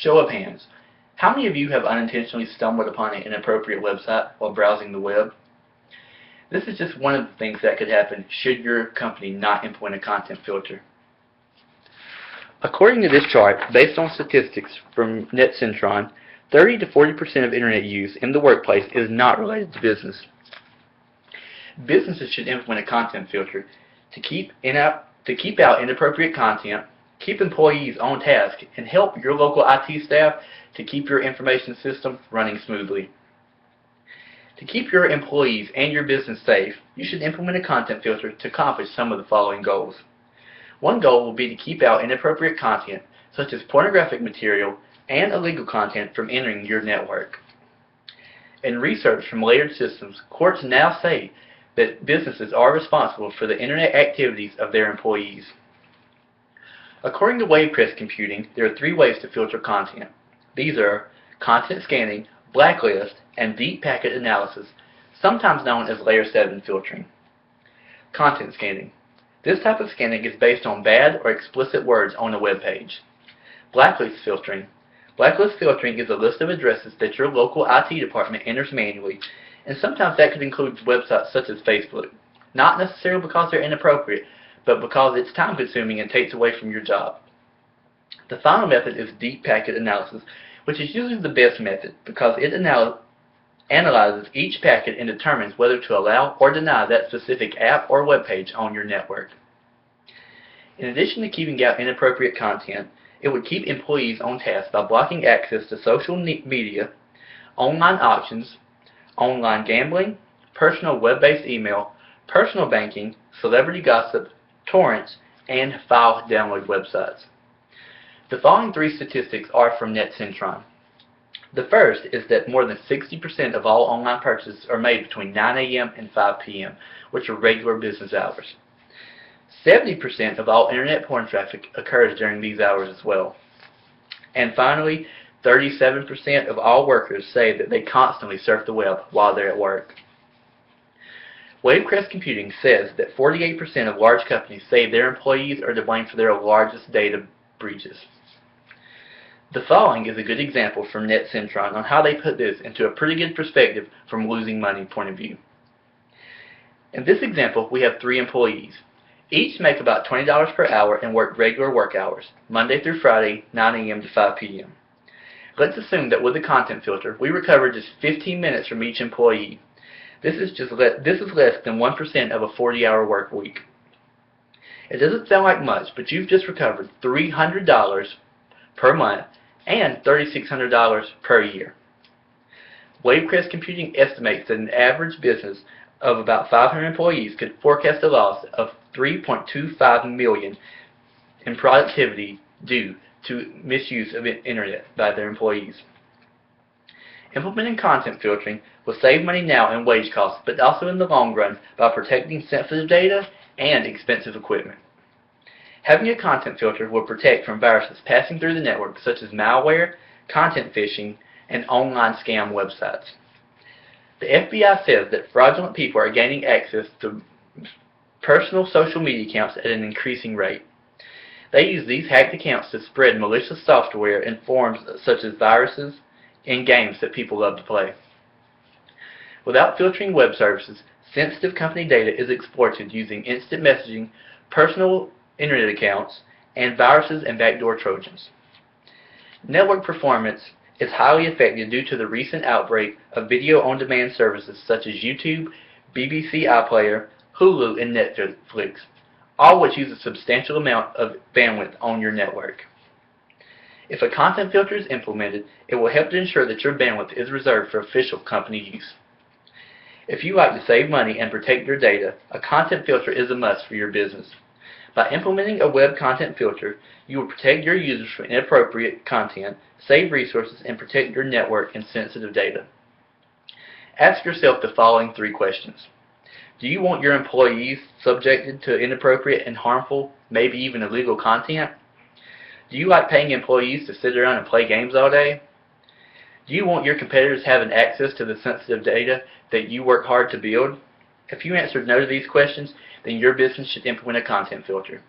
Show of hands. How many of you have unintentionally stumbled upon an inappropriate website while browsing the web? This is just one of the things that could happen should your company not implement a content filter. According to this chart, based on statistics from NetCentron, 30 to 40% of internet use in the workplace is not related to business. Businesses should implement a content filter to keep out inappropriate content, keep employees on task, and help your local IT staff to keep your information system running smoothly. To keep your employees and your business safe, you should implement a content filter to accomplish some of the following goals. One goal will be to keep out inappropriate content, such as pornographic material and illegal content, from entering your network. In research from layered systems, courts now say that businesses are responsible for the internet activities of their employees. According to Webcam computing, there are 3 ways to filter content. These are content scanning, blacklist, and deep packet analysis, sometimes known as layer 7 filtering. Content scanning. This type of scanning is based on bad or explicit words on a web page. Blacklist filtering. Blacklist filtering is a list of addresses that your local IT department enters manually, and sometimes that could include websites such as Facebook. Not necessarily because they're inappropriate, but because it's time-consuming and takes away from your job. The final method is deep packet analysis, which is usually the best method because it analyzes each packet and determines whether to allow or deny that specific app or web page on your network. In addition to keeping out inappropriate content, it would keep employees on task by blocking access to social media, online auctions, online gambling, personal web-based email, personal banking, celebrity gossip, torrents, and file download websites. The following 3 statistics are from NetCentron. The first is that more than 60% of all online purchases are made between 9 a.m. and 5 p.m., which are regular business hours. 70% of all internet porn traffic occurs during these hours as well. And finally, 37% of all workers say that they constantly surf the web while they're at work. Webcam computing says that 48% of large companies say their employees are to blame for their largest data breaches. The following is a good example from NetCentron on how they put this into a pretty good perspective from losing money point of view. In this example, we have 3 employees. Each make about $20 per hour and work regular work hours, Monday through Friday, 9 a.m. to 5 p.m. Let's assume that with the content filter, we recover just 15 minutes from each employee. This is less than 1% of a 40-hour work week. It doesn't sound like much, but you've just recovered $300 per month and $3,600 per year. Webcam computing estimates that an average business of about 500 employees could forecast a loss of $3.25 million in productivity due to misuse of the internet by their employees. Implementing content filtering will save money now in wage costs, but also in the long run by protecting sensitive data and expensive equipment. Having a content filter will protect from viruses passing through the network such as malware, content phishing, and online scam websites. The FBI says that fraudulent people are gaining access to personal social media accounts at an increasing rate. They use these hacked accounts to spread malicious software in forms such as viruses in games that people love to play. Without filtering web services, sensitive company data is exploited using instant messaging, personal internet accounts, and viruses and backdoor trojans. Network performance is highly affected due to the recent outbreak of video-on-demand services such as YouTube, BBC iPlayer, Hulu, and Netflix, all which use a substantial amount of bandwidth on your network. If a content filter is implemented, it will help to ensure that your bandwidth is reserved for official company use. If you like to save money and protect your data, a content filter is a must for your business. By implementing a web content filter, you will protect your users from inappropriate content, save resources, and protect your network and sensitive data. Ask yourself the following 3 questions. Do you want your employees subjected to inappropriate and harmful, maybe even illegal content? Do you like paying employees to sit around and play games all day? Do you want your competitors having access to the sensitive data that you work hard to build? If you answered no to these questions, then your business should implement a content filter.